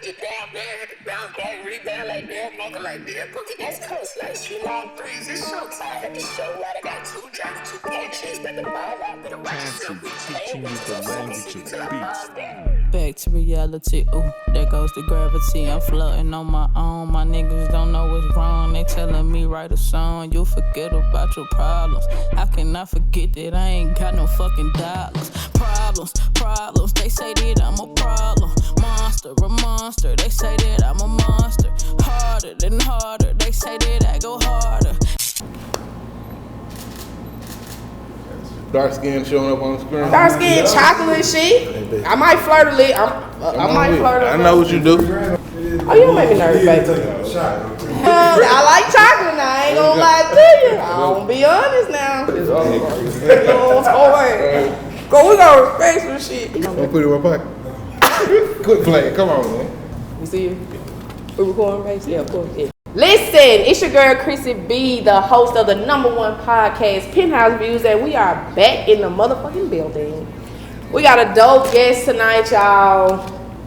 Get down there, down there, rebound like that, nigga like that. Boogie, that's close, like shoot long threes. It's showtime at the show. I got 2 drops, 2 catches, but the ball out, but watch yourself. We playing with the language of beats. Back to reality, ooh, there goes the gravity. I'm floating on my own, my niggas don't know what's wrong. They telling me write a song, you'll forget about your problems. How can I forget that I ain't got no fucking dollars? Problems, they say that I'm a problem. A monster, they say that I'm a monster. Harder than harder, they say that I go harder. Dark skin showing up on the screen. Dark skin, chocolate shit. I might flirt a little. I might flirt a little. I know what you do. Oh, you don't make me nervous, baby. I like chocolate now. I ain't gonna lie to you. I'm gonna be honest now. Go, we gonna respect some shit. I'm gonna put it in my pocket. Quit playing. Come on, man. You see it? We recording, baby? Yeah, of course. Yeah. Listen, it's your girl Krissi B, the host of the #1 podcast, Penthouse Views, and we are back in the motherfucking building. We got a dope guest tonight, y'all.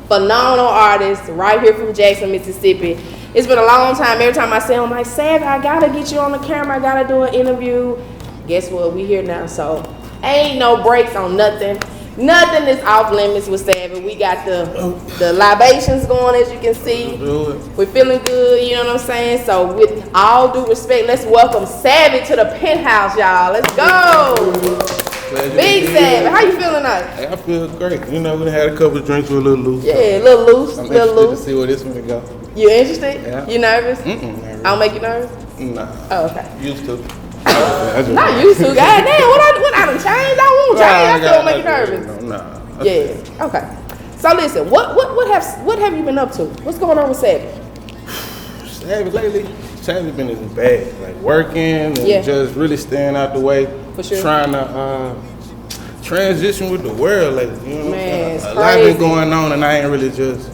Phenomenal artist right here from Jackson, Mississippi. It's been a long time. Every time I say, I'm like, Sav, I gotta get you on the camera. I gotta do an interview. Guess what? We here now, so ain't no breaks on nothing. Nothing is off limits with Savvy. We got the libations going, as you can see. We're feeling good, you know what I'm saying? So with all due respect, let's welcome Savvy to the Penthouse, y'all. Let's go. Big Savvy. How you feeling tonight? Hey, I feel great. You know, we had a couple of drinks, we're a little loose. Yeah, a little loose. I'm little interested loose. to see where this one go. You interested? Yeah. You nervous? Nervous. I don't make you nervous? Nah. Oh, okay. Used to. Not used to. Goddamn, what I done changed? I won't change. I still don't make you nervous. Nah. Yeah. Okay. So listen, what have you been up to? What's going on with Savvy? Savvy lately, Savvy been in his bag, like working and just really staying out the way. For sure. Trying to transition with the world lately. You know what I'm saying? A lot been going on, and I ain't really just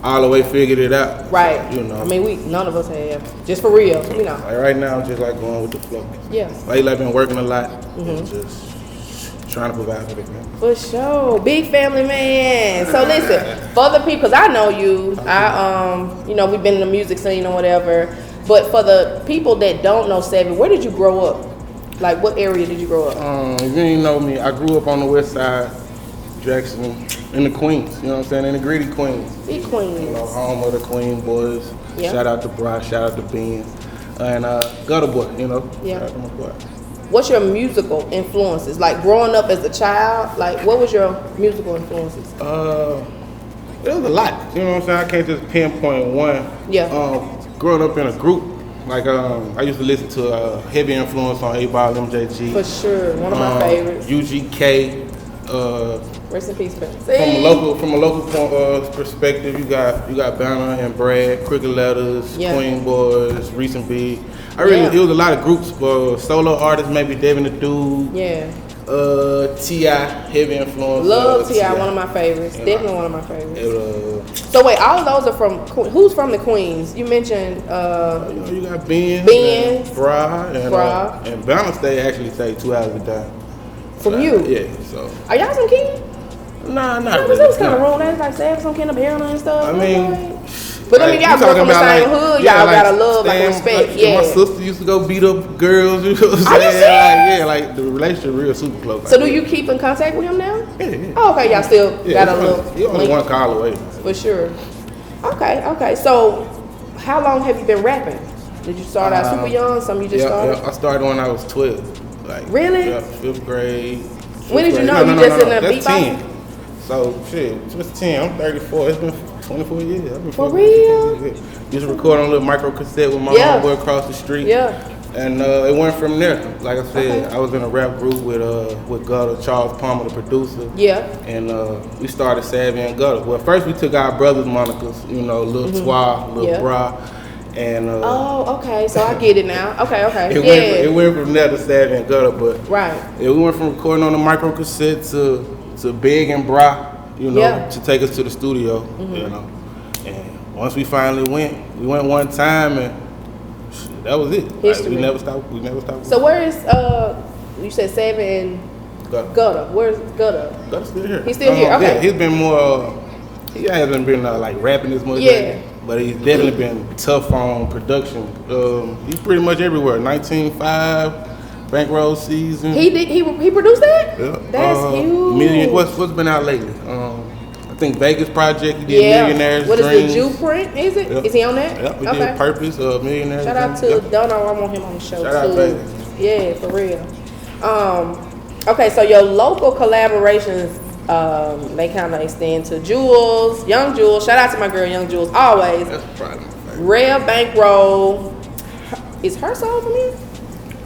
all the way figured it out. Right. You know. I mean, none of us have. Just for real, you know. Like right now, I'm just like going with the flow. Yeah. Lately, I've been working a lot and just trying to provide for the man. For sure. Big family man. So listen, for the people, because I know you, you know, we've been in the music scene or whatever, but for the people that don't know Savvy, where did you grow up? Like, what area did you grow up? If you didn't know me, I grew up on the west side, Jackson, in the Queens, you know what I'm saying, in the gritty Queens. Big Queens. You know, home of the Queen boys. Yeah. Shout out to Bry, shout out to Ben, and Gutter Boy, you know. Yeah. Shout out to my boy. What's your musical influences? Like growing up as a child, like what was your musical influences? It was a lot, you know what I'm saying? I can't just pinpoint one. Yeah. Growing up in a group, like I used to listen to heavy influence on 8-Ball, MJG. For sure, one of my favorites. UGK. Rest in peace, Ben. From a local perspective, you got Banner and Brad, Cricket Letters, Queen Boys, Recent Big. It was a lot of groups, but solo artists, maybe Devin the Dude. Yeah. T.I., heavy influence. Love T.I., one of my favorites. Definitely one of my favorites. So wait, all of those are from, who's from the Queens? You mentioned, you got Ben, Bra, and Balance Day actually take 2 hours a day. From you? Yeah, so. Are y'all some kids? Nah, not really. It was kind of wrong. That's like saying some kind of Arizona and stuff. I mean, but I mean, y'all grew up in the same hood. Y'all gotta love, like respect. My sister used to go beat up girls. You know what I'm saying? Like the relationship real super close. So do you keep in contact with him now? Yeah. Oh, okay. Y'all still got a little. He only one call away. For sure. Okay. So, how long have you been rapping? Did you start out super young? Some you just started? Yeah, I started when I was 12. Like really? Yeah, 5th grade. When did you know you just in the beat? That's 10. So shit, just 10. I'm 34. It's been 24 years. I've been for real? Used to record on a little micro cassette with my homeboy across the street. Yeah. And it went from there. Like I said, I was in a rap group with Gutter, Charles Palmer, the producer. Yeah. And we started Savvy and Gutter. Well, first we took our brothers' monikers, you know, Lil Twa, Lil Bra. And okay, so I get it now. Okay. It went from there to Savvy and Gutter, but we went from recording on the micro cassette to Big and Bra, you know, to take us to the studio, you know. And once we finally went, we went one time and that was it. Like, we never stopped. So where is you said Savvy and Gutter? Where's Gutter? Gutter's still here. He's still here. Okay. Yeah, he's been more He hasn't been like rapping as much. Yeah. But he's definitely been tough on production. He's pretty much everywhere. 19.5, Bankroll Season. He produced that? Yeah. That's huge. What's been out lately? I think Vegas Project. He did Millionaire's What Dreams. Is the Jew print? Is it? Yep. Is he on that? Yep. He did Purpose. Millionaire's Shout out Dreams. to Dono. I want him on the show Shout too. out Vegas. Yeah, for real. Okay, so your local collaborations, they kind of extend to Jules, Young Jules. Shout out to my girl Young Jules, always. That's probably my favorite. Rare Bankroll. Is her song from here?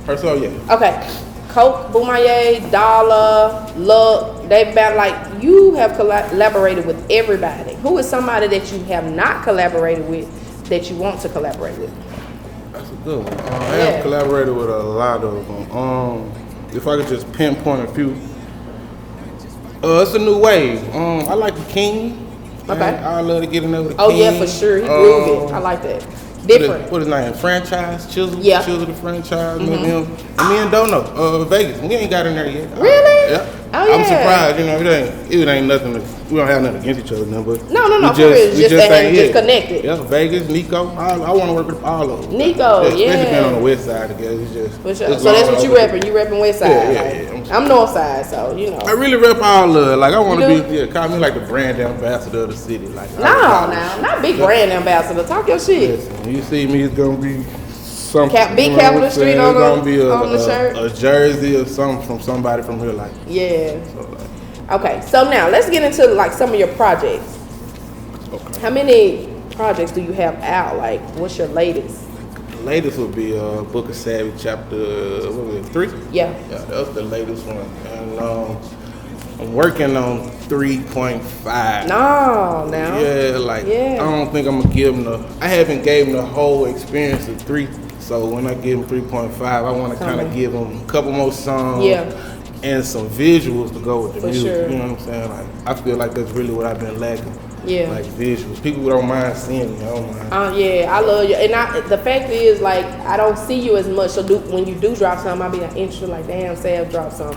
Her song, yeah. Okay. Coke, Boomaye, Dollar, Look, they've been like, you have collaborated with everybody. Who is somebody that you have not collaborated with that you want to collaborate with? That's a good one. I have collaborated with a lot of them. If I could just pinpoint a few. It's a new wave. I like the King. Okay. I love to get in there with the Oh King. yeah, for sure. He grooved it. I like that. Different. What his name? Franchise? Chisel? Yeah. Chisel the franchise. Him. And me and Dono. Vegas. We ain't got in there yet. Really? Yeah. Oh, yeah. I'm surprised. It ain't nothing. We don't have nothing against each other now, but No, for real. we Just that ain't just it. connected. Yeah, Vegas, Nico. I want to work with all of them. Nico, Especially yeah. being on the west side together. It's just. For sure. it's So that's all what you over. repping. You repping west side. Yeah. I'm north side, so you know. I really rep all of it. Like I want You to do? be, call me like the brand ambassador of the city. Like Not big brand ambassador. Talk your shit. Listen, you see me, it's gonna be something. Big you know Capital what I'm Street saying? on It's gonna be on the shirt? a jersey or something from somebody from here. Like Yeah. so, like, Okay, so now let's get into like some of your projects. okay. How many projects do you have out? Like, what's your latest? The latest would be Book of Savage chapter 3. Yeah. Yeah, that was the latest one, and I'm working on 3.5. No, now. I don't think I'm gonna give them I haven't gave them the whole experience of 3. So when I give them 3.5, I want to kind of give them a couple more songs. And some visuals to go with the music. Sure. You know what I'm saying? Like I feel like that's really what I've been lacking. Yeah. Like visuals. People don't mind seeing me. I don't mind. Yeah, I love you. And the fact is, like, I don't see you as much. So when you do drop something, I'll be like, interested, like, damn, Sav dropped something.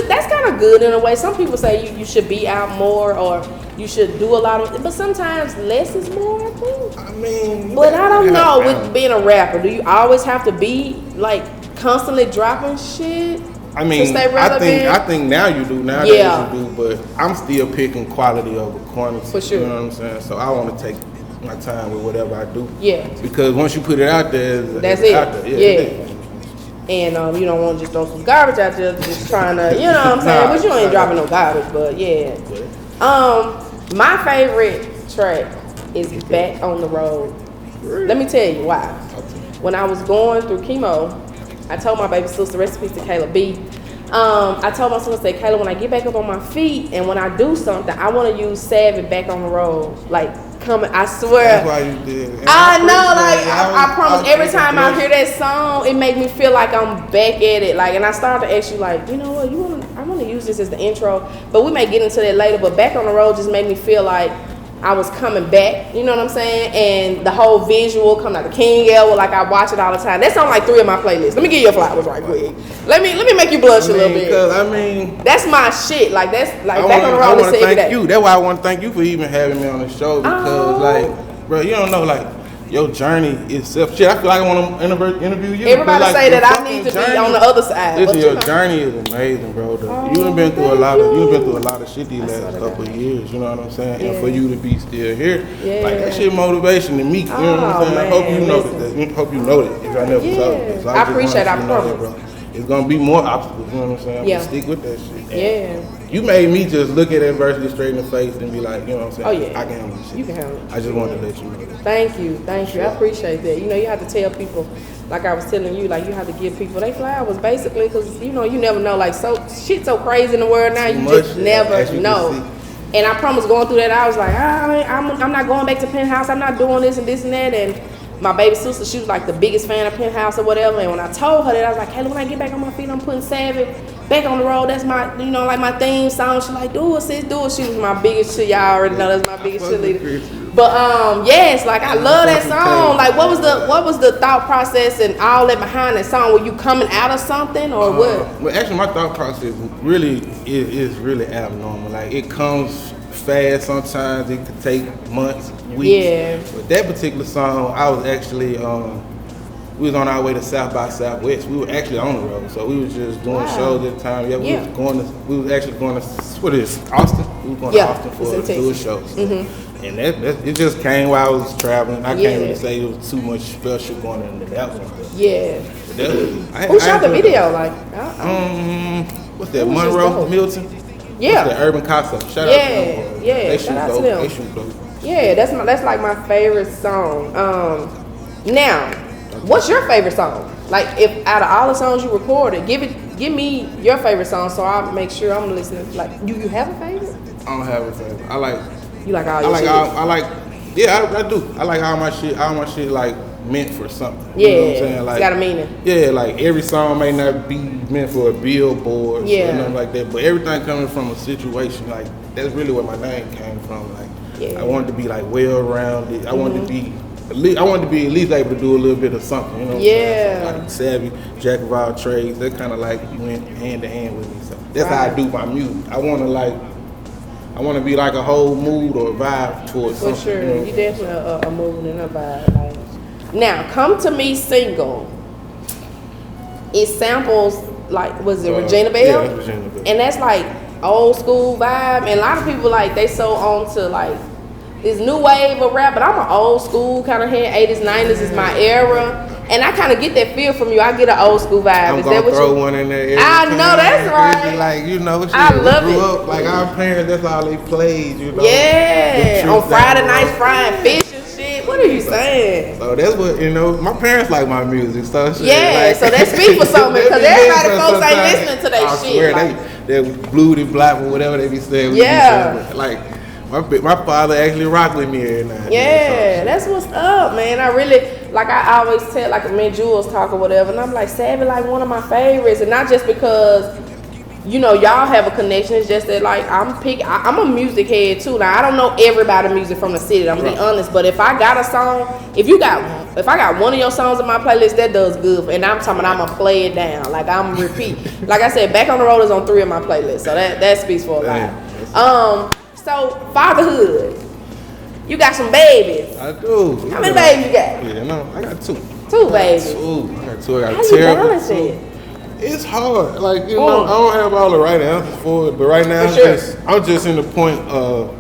That's kind of good in a way. Some people say you should be out more or you should do a lot of, but sometimes less is more, I think. I mean, But I don't know, with being a rapper, do you always have to be, like, constantly dropping shit? I mean, to stay relevant? I think now you do. Nowadays you do, but I'm still picking quality over quantity. For sure. You know what I'm saying? So I want to take my time with whatever I do. Yeah. Because once you put it out there, That's it's it. out there. Yeah. And you don't want to just throw some garbage out there, just trying to, you know what I'm saying? But you ain't dropping no garbage, but yeah. My favorite track is Back on the Road. Let me tell you why. When I was going through chemo, I told my baby sister, recipes to Kayla B. I told my sister, I said, Kayla, when I get back up on my feet and when I do something, I want to use Savage Back on the Road. Like, coming, I swear. That's why you did it. I know, like, I promise every time I hear that song, it make me feel like I'm back at it. Like, and I started to ask you, like, you know what, I want to use this as the intro, but we may get into that later, but Back on the Road just made me feel like I was coming back, you know what I'm saying? And the whole visual coming out the King L, like I watch it all the time. That's on like 3 of my playlists. Let me give you flowers right quick. Let me make you blush a little bit. Because that's my shit. Like that's like Back on the Road is every day. You. That's why I want to thank you for even having me on the show because like, bro, you don't know like your journey itself. Shit, I feel like I want to interview you. Everybody like, say that I need to be on the other side. Listen, your journey is amazing, bro. You've been through a lot of shit these last couple of years. You know what I'm saying? Yeah. And for you to be still here, Yeah. like that shit motivation to me. You know what I'm saying? I hope you know that. Hope you know that. If I never told you, so I appreciate it. I promise. bro. It's gonna be more obstacles. You know what I'm saying? Yeah. But stick with that shit. Yeah. You made me just look at adversity straight in the face and be like, you know what I'm saying? Oh, yeah. I can handle this shit. You can handle it. I just wanted to let you know that. Thank you. I appreciate that. You know, you have to tell people, like I was telling you, like you have to give people they flowers basically, because you know you never know. Like shit's so crazy in the world now, you just never know. And I promise, going through that, I was like, I'm not going back to Penthouse. I'm not doing this and that. And my baby sister, she was like the biggest fan of Penthouse or whatever. And when I told her that, I was like, hey, when I get back on my feet, I'm putting Savage Back on the Road. That's my, you know, like my theme song. She's like, do it, sis, do it. She was my biggest shit. Y'all already know that's my biggest cheerleader. But yes, like I love that song. Like what was the thought process and all that behind that song? Were you coming out of something or what? Well, actually, my thought process really is really abnormal. Like it comes fast. Sometimes it could take months, weeks. Yeah. But that particular song, I was actually we was on our way to South by Southwest. We were actually on the road, so we was just doing shows at the time. Yeah, we was actually going to what is it, Austin? We were going to Austin to do a show. So. And that it just came while I was traveling. I can't really say it was too much special going into that one. Yeah. Who shot the video? Like, what's that? Monroe Milton. Yeah. What's that? Urban Casa. Shout out to them. They shoot dope. They shoot dope. Yeah, that's like my favorite song. Now, what's your favorite song? Like, if out of all the songs you recorded, give me your favorite song so I'll make sure I'm listening. Like, do you have a favorite? I don't have a favorite. I like. You like all your shit? I do. I like all my shit. All my shit like meant for something. Yeah, you know what I'm saying? Like, it's got a meaning. Yeah, like every song may not be meant for a billboard or nothing like that, but everything coming from a situation, like that's really where my name came from. Like I wanted to be like well-rounded. I wanted to be at least able to do a little bit of something. You know what I'm saying? So, like savvy, jack of all trades. That kind of like went hand to hand with me. So that's how I do my music. I want to be like a whole mood or vibe towards something. For sure. You know? You definitely a mood and a vibe. Like. Now, Come To Me single. It samples, like, was it Regina Belle? Yeah, Regina Belle. And that's like old school vibe. And a lot of people, like, they so on to, like, this new wave of rap. But I'm an old school kind of head. 80s, 90s is my era. And I kind of get that feel from you. I get an old school vibe. I'm gonna throw one in there. I know that's right. Like, you know, I love grew it. up, like our parents, that's all they played. You know. Yeah. On Friday nights, frying fish and shit. What are you saying? So that's what my parents like my music. So shit, yeah. So that speak for something because everybody folks ain't listening to that shit. Swear, like, they blued and black or whatever they be saying. Yeah. Like. My father actually rocked with me every night. Yeah, that's what's up, man. I really, like I always tell, like me and Jules talk or whatever, and I'm like, Savvy like one of my favorites. And not just because, you know, y'all have a connection. It's just that, like, I'm a music head too. Now, I don't know everybody's music from the city, I'm gonna be honest. But if I got a song, if I got one of your songs in my playlist, that does good. And I'm talking about I'm gonna play it down. Like, I'm repeat. Like I said, Back on the Road is on 3 of my playlists. So that speaks for a lot. So, fatherhood. You got some babies. I do. How many babies you got? Yeah, no, I got 2. 2 babies. I got 2. I got How you balance it? It's hard. Like, you know, I don't have all the right answers for it, but right now I'm just in the point of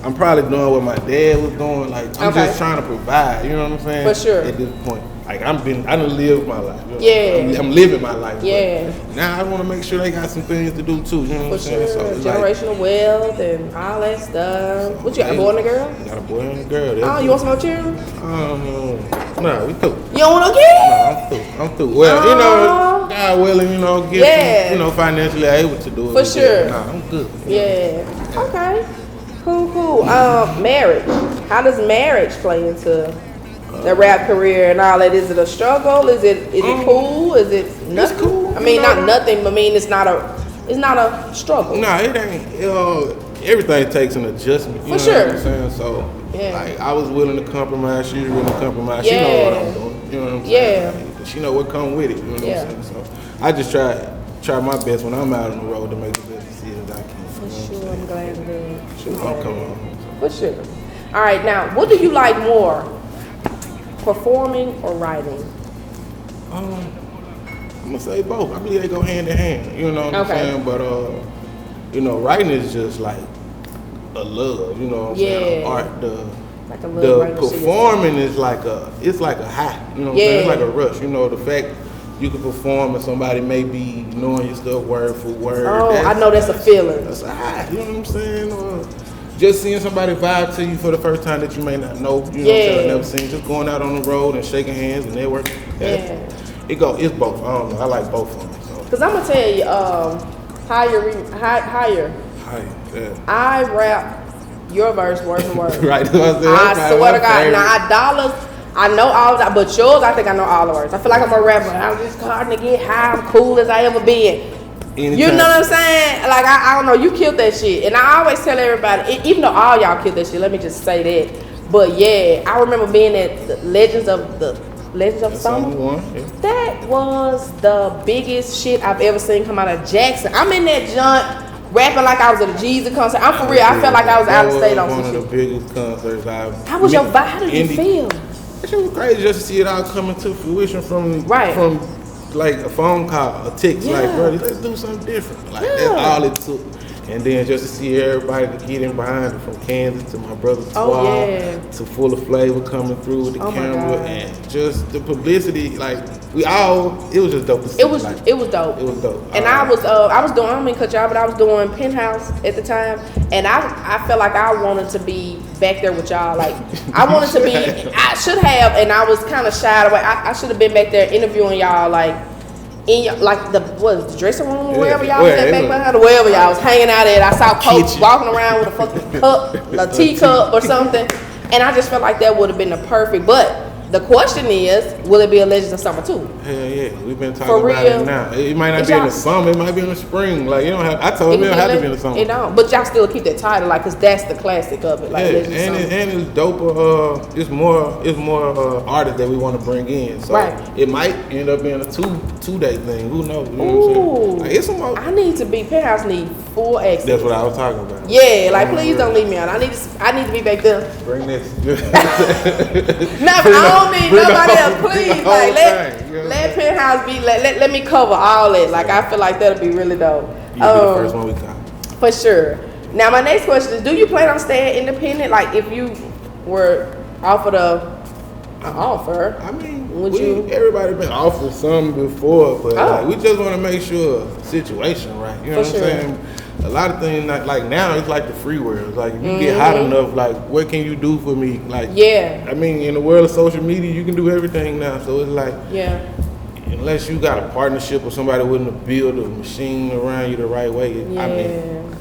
I'm probably doing what my dad was doing. Like, I'm just trying to provide. You know what I'm saying? For sure. At this point. Like, I done lived my life. You know? Yeah. I'm living my life. Yeah. Now I want to make sure they got some things to do too. You know what I'm saying? For sure. So Generational wealth and all that stuff. What you got, a boy and a girl? I got a boy and a girl. Oh, you want some more children? No, we through. You don't want no kids? No, I'm through. Well, you know, God willing, you know, get you know, financially able to do it. For sure. Nah, I'm good. Yeah. Okay. Cool. Marriage. How does marriage play into the rap career and all that? Is it a struggle? Is it cool? Is it nothing? It's cool. I mean, not nothing, but I mean it's not a struggle. Nah, it ain't. Everything takes an adjustment. You know what I'm saying? So, like, I was willing to compromise. She was willing to compromise. She know what I'm doing. You know what I'm saying? Like, she know what come with it. You know what I'm saying? So, I just try my best when I'm out on the road to make the best decisions I can. For sure, I'm glad to do it. She'll come on. For sure. All right, now, what do you like more? Performing or writing? I'm gonna say both. I believe they go hand in hand. You know what I'm saying? But you know, writing is just like a love. You know what I'm saying? Art. The performing is like a high. You know what I'm saying? It's like a rush. You know, the fact you can perform and somebody may be knowing your stuff word for word. Oh, I know that's a feeling. That's a high. You know what I'm saying? Or just seeing somebody vibe to you for the first time that you may not know. You know what I'm saying? Never seen. Just going out on the road and shaking hands and networking. It's both. I don't know. I like both of them. So. Cause I'm gonna tell you, higher. Yeah. I rap your verse word for word. Right. I swear to God. Now, dollars. I know all that, but yours, I think I know all the words. I feel like I'm a rapper. I'm just hard to get high. I'm cool as I ever been. Anytime. You know what I'm saying? Like, I don't know. You killed that shit. And I always tell everybody, even though all y'all killed that shit, let me just say that. But yeah, I remember being at the Legends of Summer. That was the biggest shit I've ever seen come out of Jackson. I'm in that joint rapping like I was at a Jesus concert. I'm for real. I felt like I was out of state on some shit. One of the biggest concerts I've. How was your vibe? How did you feel? It was crazy just to see it all coming to fruition from like a phone call, a text, like, bro, let's do something different. Like that's all it took. And then just to see everybody get in behind it, from Kansas to my brother Squad to Full of Flavor coming through with the camera and just the publicity, like it was just dope to see. It was dope. It was dope. And I was doing, I don't mean cut y'all, but I was doing Penthouse at the time, and I felt like I wanted to be back there with y'all. Like I wanted to be, I should have, and I was kind of shied away. I should have been back there interviewing y'all, like in like the dressing room or wherever y'all was at back behind, or wherever y'all was hanging out at. I saw Coach walking around with a fucking cup, a teacup or something, and I just felt like that would have been the perfect. But the question is, will it be a Legends of Summer 2? Hell yeah, we've been talking about it now. It might not be in the summer, it might be in the spring. Like, you don't have, I told him it don't have to be in the summer. It don't, but y'all still keep that title, like, cause that's the classic of it. Like, and it's dope. It's more artists that we want to bring in. So it might end up being a two-day thing. Who knows? You know what I'm saying? Like, it's some more. I need to be, Penthouse need full access. That's what I was talking about. Yeah, like, please don't leave me out. I need to be back there. Bring this. I don't need nobody else, please. Like, let Penthouse be. Let me cover all it. Like, I feel like that'll be really dope. You'll be the first one we come. For sure. Now, my next question is: do you plan on staying independent? Like, if you were offered an offer, I mean, everybody been offered something before, but like, we just want to make sure the situation right. You know what I'm saying? A lot of things, like now, it's like the free world. Like, if you get hot enough, like, what can you do for me? Like, I mean, in the world of social media, you can do everything now. So it's like, unless you got a partnership with somebody willing to build a machine around you the right way, I mean,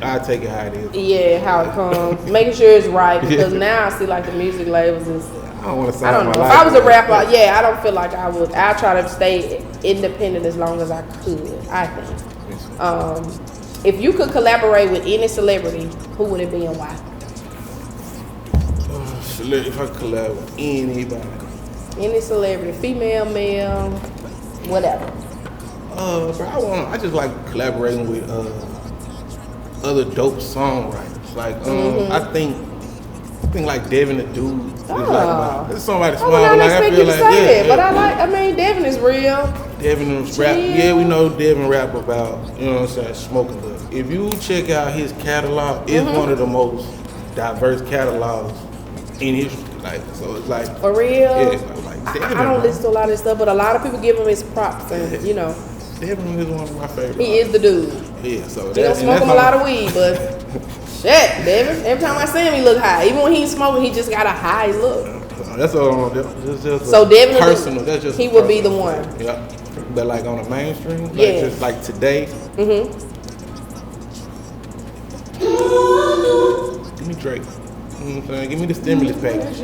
I take it how it is. Yeah, how it comes. Making sure it's right, because now I see like the music labels is. I don't want to I don't know. If I was a rapper, I don't feel like I would. I try to stay independent as long as I could. I think. If you could collaborate with any celebrity, who would it be and why? If I could collaborate with anybody. Any celebrity, female, male, whatever. Bro, I just like collaborating with other dope songwriters. Like, I think like Devin the Dude. It's somebody small. I was not expecting you to say that, but I mean, Devin is real. Devin rap. Yeah, we know Devin rap about, you know what I'm saying, smoking. But if you check out his catalog, it's one of the most diverse catalogs in history. Like, so it's like for real. Yeah, like Devin, I don't listen to a lot of this stuff, but a lot of people give him his props, and you know. Devin is one of my favorites. He is the dude. Yeah, so he don't smoke him a lot of weed, but shit, Devin. Every time I see him, he look high. Even when he ain't smoking, he just got a high look. That's all. That's just so Devin, personal. That's just he would be the one. Yeah, but like on the mainstream, like just like today. Give me Drake. You know what I'm saying? Give me the stimulus package.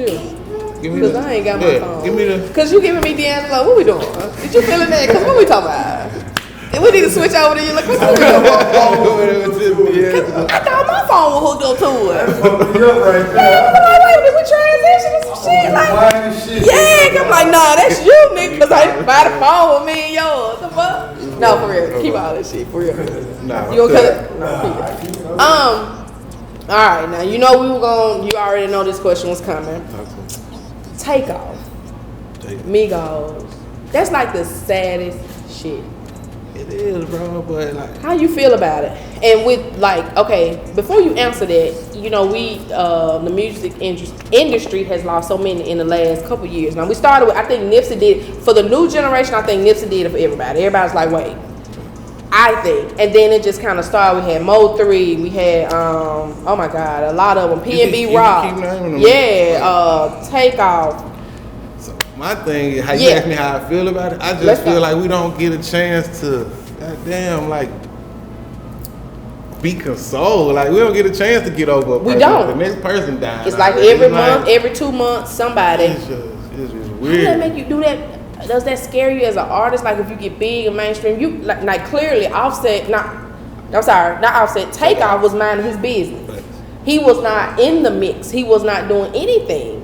Because I ain't got my phone. Give me the. Because you giving me D'Angelo. What we doing? Did you feeling that? Because what we talking about? We need to switch over to you. Like, I thought my phone was hooked up to it. Wait, did we transition or some shit? Like, I'm like, nah, that's you, nigga. Because I buy the phone with me and yours. The fuck? No, for real. Keep all this shit for real. Nah, you okay? No, all right, now you know you already know this question was coming. Takeoff. Migos. That's like the saddest shit. It is, bro, but like, how you feel about it? And with like, okay, before you answer that, you know, the music industry has lost so many in the last couple years. Now we started with, I think Nipsey did for the new generation. I think Nipsey did it for everybody. Everybody's like, wait, I think, and then it just kind of started. We had Mo 3, we had oh my god, a lot of them. P&B Rock, Takeoff. My thing is, how you ask me how I feel about it, I just feel like we don't get a chance to, goddamn, like, be consoled. Like, we don't get a chance to get over a person. We don't. The next person dies. It's like every month, every 2 months, somebody. It's just weird. How does that make you do that? Does that scare you as an artist? Like, if you get big and mainstream, you, like clearly Offset, not Offset, Takeoff was minding his business. He was not in the mix. He was not doing anything.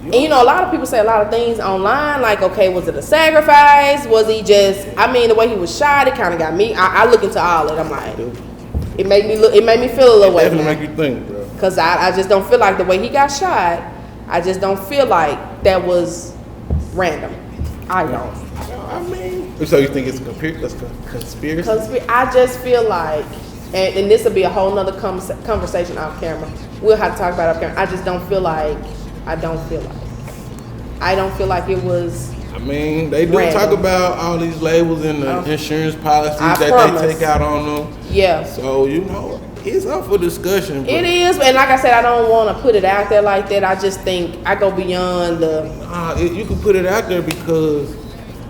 And you know, a lot of people say a lot of things online, like, okay, was it a sacrifice? Was he just? I mean, the way he was shot, it kind of got me. I look into all it. I'm like, it made me look. It made me feel a little way. Definitely make you think, bro. Cause I just don't feel like the way he got shot. I just don't feel like that was random. I don't. I mean, so you think it's a conspiracy? I just feel like, and this will be a whole nother conversation off camera. We'll have to talk about it off camera. I just don't feel like. I don't feel like it was. I mean, they do random. talk about all these labels and the insurance policies that they take out on them. Yeah. So, you know, it's up for discussion. It is, and like I said, I don't want to put it out there like that. I just think I go beyond the. You can put it out there because,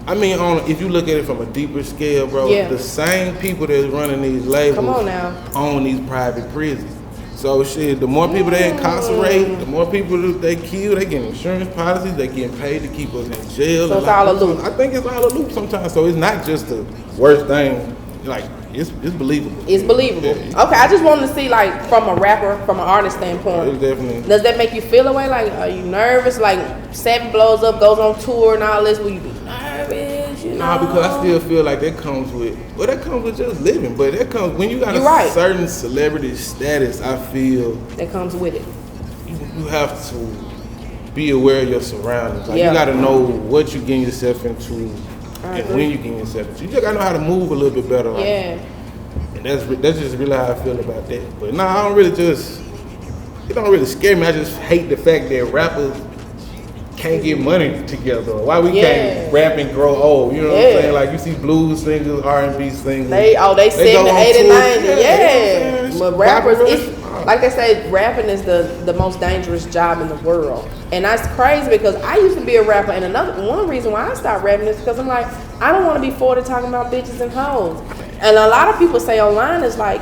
I mean, if you look at it from a deeper scale, bro, the same people that's running these labels own these private prisons. So shit, the more people they incarcerate, the more people they kill, they get insurance policies, they getting paid to keep us in jail. So it's all a loop. I think it's all a loop sometimes. So it's not just the worst thing. Like it's believable. It's believable. Yeah. Okay, I just wanted to see, like, from a rapper, from an artist standpoint. It's definitely. Does that make you feel away? Like, are you nervous? Like, Savvy blows up, goes on tour and all this. Will you be nervous? You know? Nah, because I still feel like that comes with just living. But that comes when you got a certain celebrity status. I feel that comes with it. You have to be aware of your surroundings. Like you got to know what you're getting yourself into and when you're getting yourself into. You just got to know how to move a little bit better. Like, and that's just really how I feel about that. But no, I don't really it don't really scare me. I just hate the fact that rappers can't get money together. Why we can't rap and grow old? You know what I'm saying? Like you see blues singers, R&B singers. They 70, 80, 90. But rappers, it's like they say, rapping is the most dangerous job in the world. And that's crazy because I used to be a rapper, and one reason why I stopped rapping is because I'm like, I don't want to be 40 talking about bitches and hoes. And a lot of people say online is like,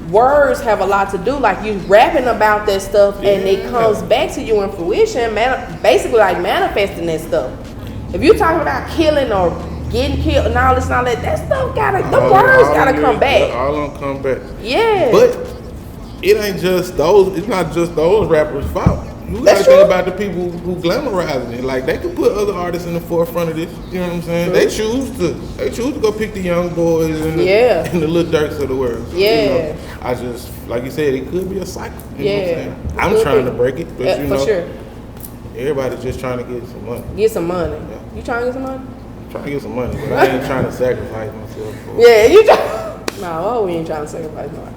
words have a lot to do. Like you rapping about that stuff, and it comes back to you in fruition, basically like manifesting that stuff. If you're talking about killing or getting killed and all this and all that, that stuff the words gotta come back. All of them come back. Yeah. But it ain't just those. It's not just those rappers' fault. You gotta think about the people who glamorizing it. Like they could put other artists in the forefront of this. You know what I'm saying? They choose to go pick the young boys and the Lil Durks of the world. So, you know, I just like you said, it could be a cycle. You know what I'm saying? I'm trying to break it, but you know, for sure. Everybody's just trying to get some money. Get some money. Yeah. You trying to get some money? I'm trying to get some money, but I ain't trying to sacrifice myself. You try. No, we ain't trying to sacrifice nobody.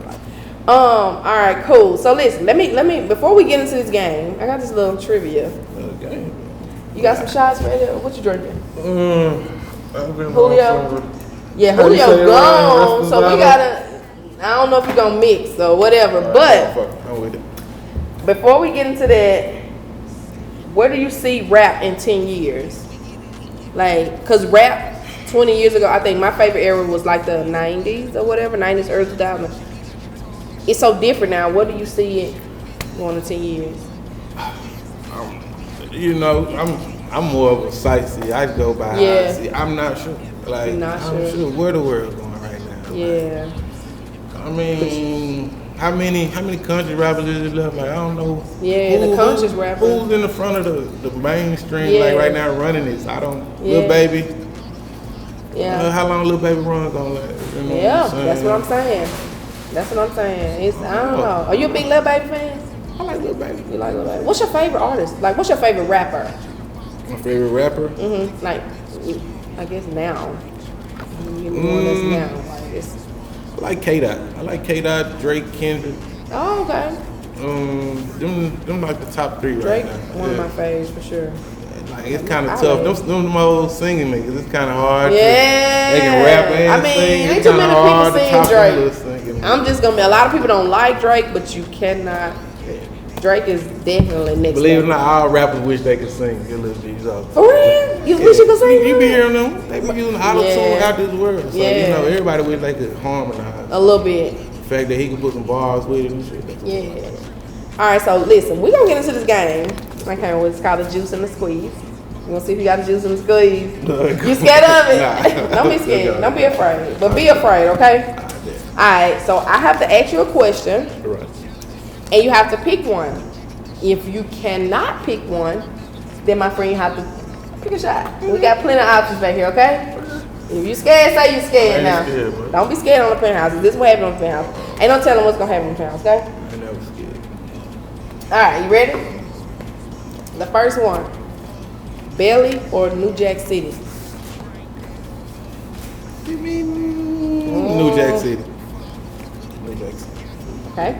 All right, cool. So listen, let me before we get into this game, I got this little trivia. Game. You got some shots ready? What you drinking? Julio. Yeah, Julio gone. So we gotta. I don't know if we're gonna mix or whatever, but before we get into that, where do you see rap in 10 years? Like, cause rap 20 years ago, I think my favorite era was like the 90s or whatever, 90s, early 2000s. It's so different now. What do you see it going to 10 years? You know, I'm more of a sightseer. I go by how I see. I'm not sure. Like, I'm sure where the world's going right now. Yeah. Like, I mean, how many country rappers is left? Like, I don't know. Yeah, the country's rappers. Who's in the front of the mainstream? Like right now running this? I don't. Lil Baby. Yeah. How long Lil Baby run gonna last? You know that's what I'm saying. That's what I'm saying. I don't know. Are you a big Lil Baby fan? I like Lil Baby. You like Lil Baby? What's your favorite artist? Like, what's your favorite rapper? My favorite rapper? Like, I guess now. You know this now. Like, it's. I like K-Dot. I like K-Dot, Drake, Kendrick. Oh, okay. Them like the top three Drake, right now. One of my faves for sure. Like it's kind of tough. Them old singing niggas. It's kind of hard. Yeah. They can rap and sing. Ain't too many people sing Drake. I'm just gonna be. A lot of people don't like Drake, but you cannot. Drake is definitely next. Believe it or not, all rappers wish they could sing a little bit. For real? You wish you could sing? You be hearing them. They be using auto-tune out this world. So you know, everybody wish they could harmonize. A little bit. The fact that he could put some bars with it and shit. Yeah. All right, so listen, we're gonna get into this game. Okay, it's called the juice and the squeeze. You wanna see if you got the juice and the squeeze? You scared of it? Nah. Don't be scared. Don't be afraid. But be afraid, okay? All right, so I have to ask you a question. Right. And you have to pick one. If you cannot pick one, then my friend, you have to pick a shot. We got plenty of options back here, okay? If you scared, say you scared now. Scared, don't be scared on the Penthouse. This is what happened on the Penthouse. Ain't no telling what's gonna happen on the Penthouse, okay? I ain't never scared. All right, you ready? The first one, Belly or New Jack City? New Jack City. New Jack City. Okay.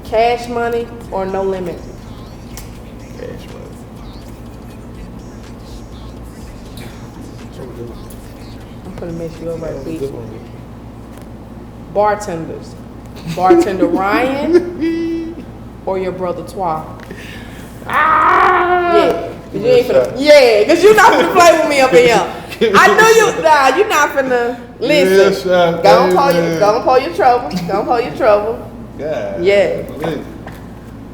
Cash Money or No Limit? Cash money. I'm gonna mess you up right quick. Bartenders. Bartender Ryan or your brother Twa? Yeah. Cause you ain't finna, yeah, cause you not finna play with me up in here. I knew you. Nah, you not finna listen. Go and pull your trouble. Go and pull your trouble. God. Yeah.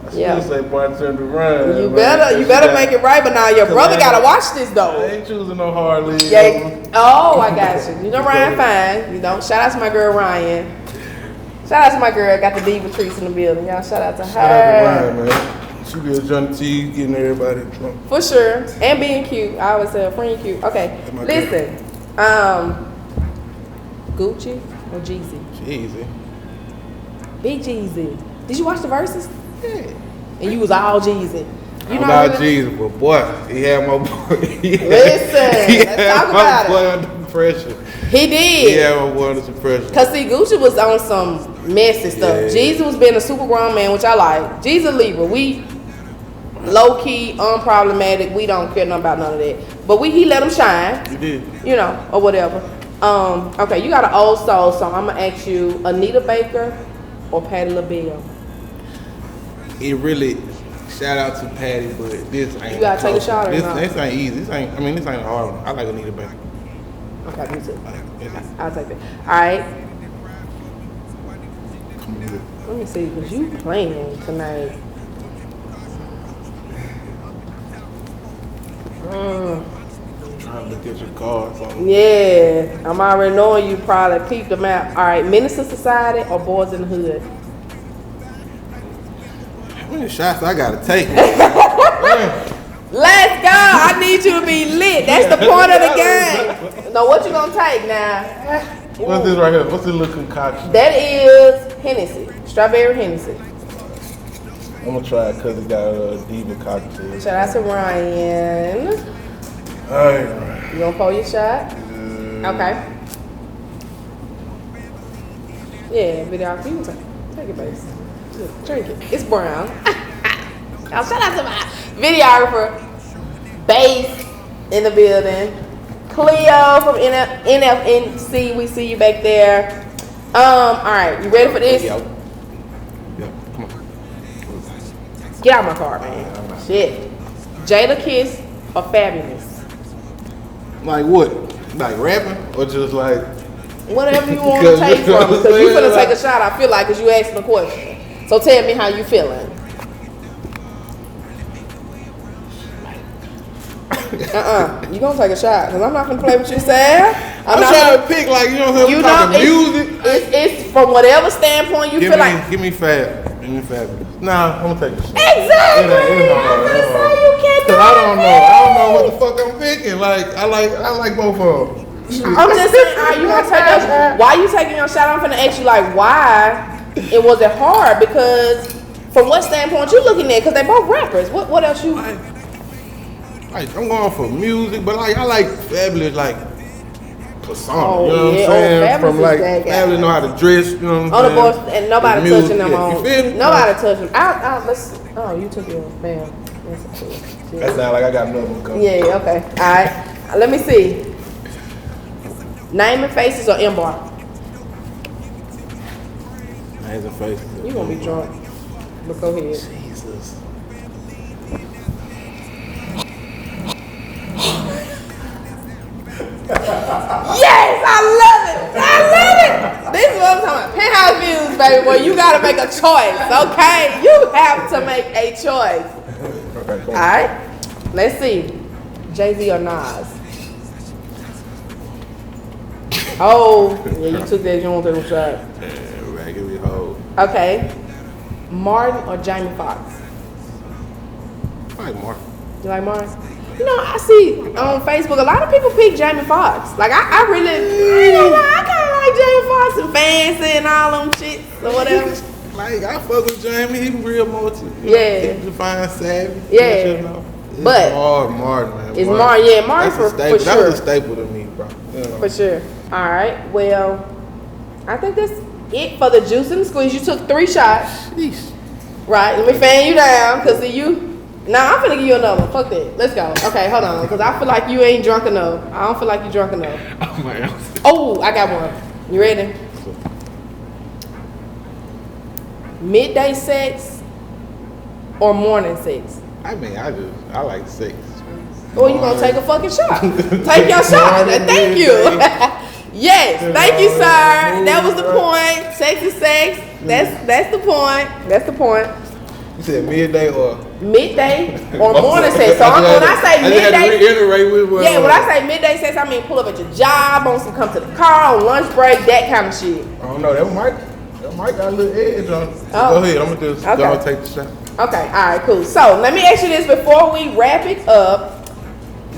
I still say bartender Ryan. You better make it right. But now your brother gotta watch this I though. ain't choosing no hard league. Yeah. Oh, I got you. You know Ryan fine. You know. Shout out to my girl Ryan. Shout out to my girl. Got the diva treats in the building. Y'all shout out to her. Shout out to Ryan, man. She be a Johnny T, getting everybody drunk. For sure. And being cute. I always say a friend cute. Okay. Listen. Gucci or Jeezy? Jeezy. Big Jeezy. Did you watch the verses? Yeah. And you was all Jeezy. You know about Jeezy, but boy, he had my boy. Listen, let's talk about it. Boy under pressure. He did. He had my boy under some pressure. Cause see, Gucci was on some messy stuff. Yeah. Jeezy was being a super grown man, which I like. Jeezy Libra, we low key, unproblematic. We don't care nothing about none of that. But he let him shine. You did. You know, or whatever. Okay, you got an old soul, so I'm gonna ask you, Anita Baker or Patti LaBelle? It really, shout out to Patty, but this ain't. You gotta take a shot or not? This ain't easy. This ain't a hard one. I like Anita Baker. Okay, me too. Yeah. I'll take it. Alright. Let me see, because you playing tonight. Trying to look at your cards. Yeah, I'm already knowing you probably peeped them out. Alright, Minister Society or Boys in the Hood? How many shots I gotta take? Let's go! I need you to be lit. That's the point of the game. Now, what you gonna take now? What's this right here? What's this little concoction? That is Hennessy, strawberry Hennessy. I'm gonna try it because it got a diva cocktail. Shout out to Ryan. Alright. You gonna pull your shot? Okay. Yeah, video. You can take it, base. Drink it. It's brown. Now, shout out to my videographer, Bass in the building. Cleo from NFNC, we see you back there. All right, you ready for this? Yeah, come on. Get out my car, man. Shit. Jada Kiss or Fabulous? Like what? Like rapping or just like? Whatever you want to take from it, because you finna take a shot. I feel like, because you asked the question. So tell me how you feeling. You gonna take a shot, because I'm not gonna play with you, Sam. I'm trying to pick, like, you know what I'm talking music. It's from whatever standpoint you feel like. Give me Fab. Give me Fabulous. Nah, I'm gonna take a shot. Exactly. I don't know what the fuck I'm picking. Like, I like both of them. I'm just saying, are you gonna take your shot? Why you taking your shot? I'm finna ask you, like, why it wasn't hard, because from what standpoint you looking at, because they both rappers. What else you? Like, I'm going for music, but like I like Fabulous, like persona. Oh, you know what yeah. I'm saying? Fabulous From like is that guy. Fabulous know how to dress. You know what I'm On the saying? board, and nobody The music, touching them yeah. on. You feel me? Nobody touching. Oh, you took your bam. That sound like I got another one coming. Yeah. Okay. All right. Let me see. Name and Faces or M-Bar? Names and Faces. You gonna be drunk? But go ahead. Jesus. Yes, I love it. This is what I'm talking about. Penthouse views, baby. Well, you gotta make a choice, okay? You have to make a choice. Okay, cool. All right. Let's see. Jay-Z or Nas? Oh, yeah, you took that. You don't take a shot. Yeah, raggedy hoe. Okay. Martin or Jamie Foxx? like Martin. You like Martin? You know, I see on Facebook a lot of people pick Jamie Foxx. Like I really, I kind of like Jamie Foxx and Fancy and all them shit or whatever. Like I fuck with Jamie, he real multi. Yeah. He define savvy. Yeah. You know? But hard Martin, man. It's Martin, yeah, Martin for That was sure. a staple to me, bro. You know? For sure. All right. Well, I think that's it for the juice and the squeeze. You took 3 shots. Sheesh. Right. Let me fan you down, cause you. Nah, I'm finna give you another one. Fuck that. Let's go. Okay, hold on, cause I feel like you ain't drunk enough. I don't feel like you drunk enough. Oh man. Oh, I got one. You ready? Midday sex or morning sex? I mean, I like sex. Or you gonna take a fucking shot? Take your shot. Thank you. Yes, thank you, sir. That was the point. Sex is sex. That's the point. That's the point. You said midday or morning sex. So when I say midday, reiterate with what, yeah, when I say midday sex, I mean pull up at your job, on some come to the car, on lunch break, that kind of shit. I don't know. That might got a little edge on it. Oh. Go ahead. I'm gonna just go and take the shot. Okay, all right, cool. So let me ask you this before we wrap it up.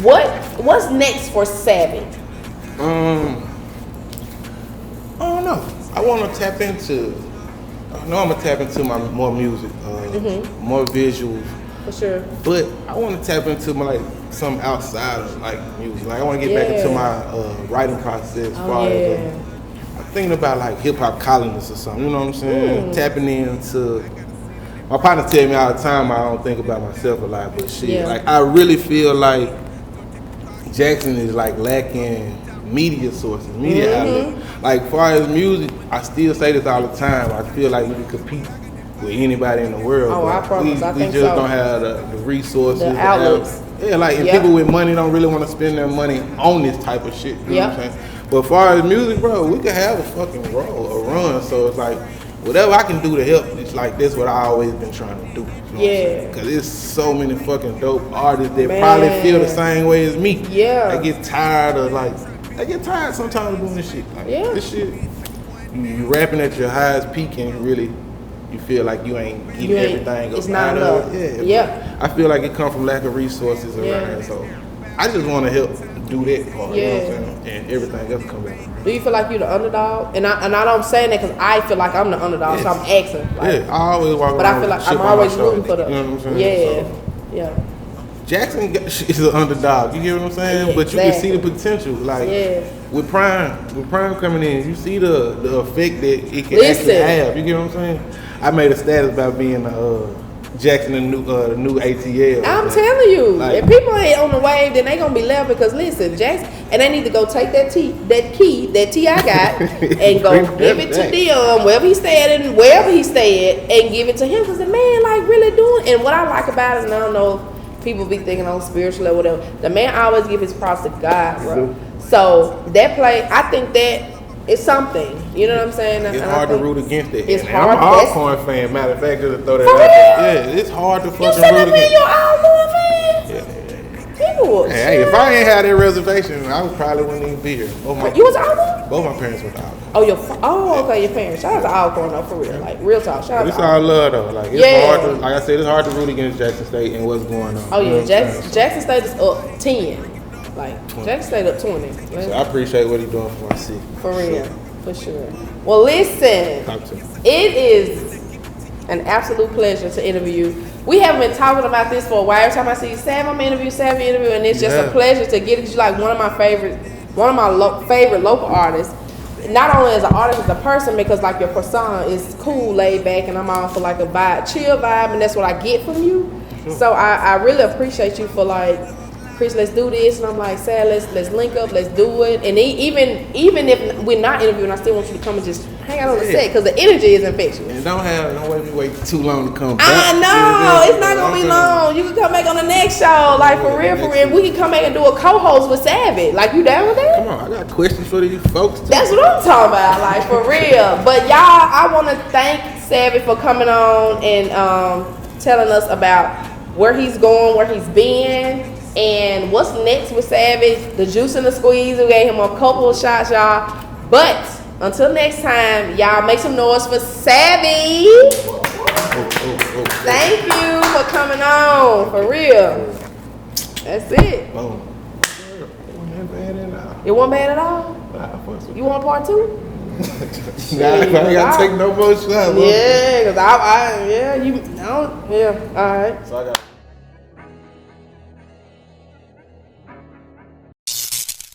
What's next for Savage? I don't know. I want to tap into. I know I'm gonna tap into my more music, more visuals. For sure. But I want to tap into my some outside of music. Like I want to get back into my writing process. As far as I'm thinking about hip hop columnists or something. You know what I'm saying? Tapping into. My partner tell me all the time I don't think about myself a lot, but shit, I really feel like Jackson is lacking media sources, media outlets. Like far as music, I still say this all the time. I feel like we can compete with anybody in the world. Oh, I promise. We I think just so. don't have the resources, The outlets. And people with money don't really want to spend their money on this type of shit. You know what I'm saying? But as far as music, bro, we can have a fucking run. So it's whatever I can do to help, it's that's what I always been trying to do. You know because there's so many fucking dope artists that probably feel the same way as me. Yeah. I get tired of sometimes of doing this shit. This shit, you rapping at your highest peak and really you feel like you ain't getting everything it's up not out enough. of it. Yeah. I feel like it comes from lack of resources around here. So I just want to help do that part. You know what I'm saying? And everything else come back. Do you feel like you're the underdog? And I don't say that because I feel like I'm the underdog, so I'm asking. I always walk around. But I feel like I'm always rooting for the. You know what I'm saying? Yeah. Jackson is an underdog. You get what I'm saying? Yeah, but you can see the potential. With Prime coming in, you see the effect that it can actually have. You get what I'm saying? I made a status about being Jackson, the new ATL. I'm telling you, if people ain't on the wave, then they gonna be left because listen, Jackson, and they need to go take that key that T.I. got and go give it to Dion wherever he stayed and give it to him because the man really doing. And what I like about it, and I don't know if people be thinking on spiritual or whatever, the man always give his props to God, bro. So that play, I think that it's something. You know what I'm saying? It's hard to root against it. It's hard. I'm an Alcorn fan. Matter of fact, just to throw that out there. Yeah, it's hard to fucking root against. You Alcorn fan? Yeah. People. Hey, if I ain't had that reservation, I probably wouldn't even be here. You was Alcorn? Both my parents went to Alcorn. Okay, your parents. Shout out to Alcorn though, for real. Real talk. Shout out It's to all love though. It's hard to, like I said, it's hard to root against Jackson State and what's going on. Oh yeah, Jackson State is up 10. Jackson State up 20. So I appreciate what he's doing for my city. For real. For sure. Well, listen. Talk to me. It is an absolute pleasure to interview you. We haven't been talking about this for a while. Every time I see you, Sam, I'm interview, and it's just a pleasure to get you one of my favorite local artists. Not only as an artist, as a person, because your persona is cool, laid back, and I'm all for a chill vibe, and that's what I get from you. Sure. So I really appreciate you for Chris, let's do this, and I'm like, Sad, let's link up, let's do it. And even if we're not interviewing, I still want you to come and just hang out on the set because the energy is infectious. And don't wait too long to come back. I know it's not gonna be long. You can come back on the next show, for real. We can come back and do a co-host with Savage. You down with that? Come on, I got questions for these folks too. That's what I'm talking about, for real. But y'all, I want to thank Savage for coming on and telling us about where he's going, where he's been. And what's next with Savage, the juice and the squeeze. We gave him a couple of shots, y'all. But until next time, y'all make some noise for Savage. Thank you for for coming on. For real. That's it. Boom. It wasn't bad at all. It wasn't bad at all? Nah, I fucks with You want part 2? Nah, I ain't gotta take no more shots. Yeah, because yeah, all right. So I got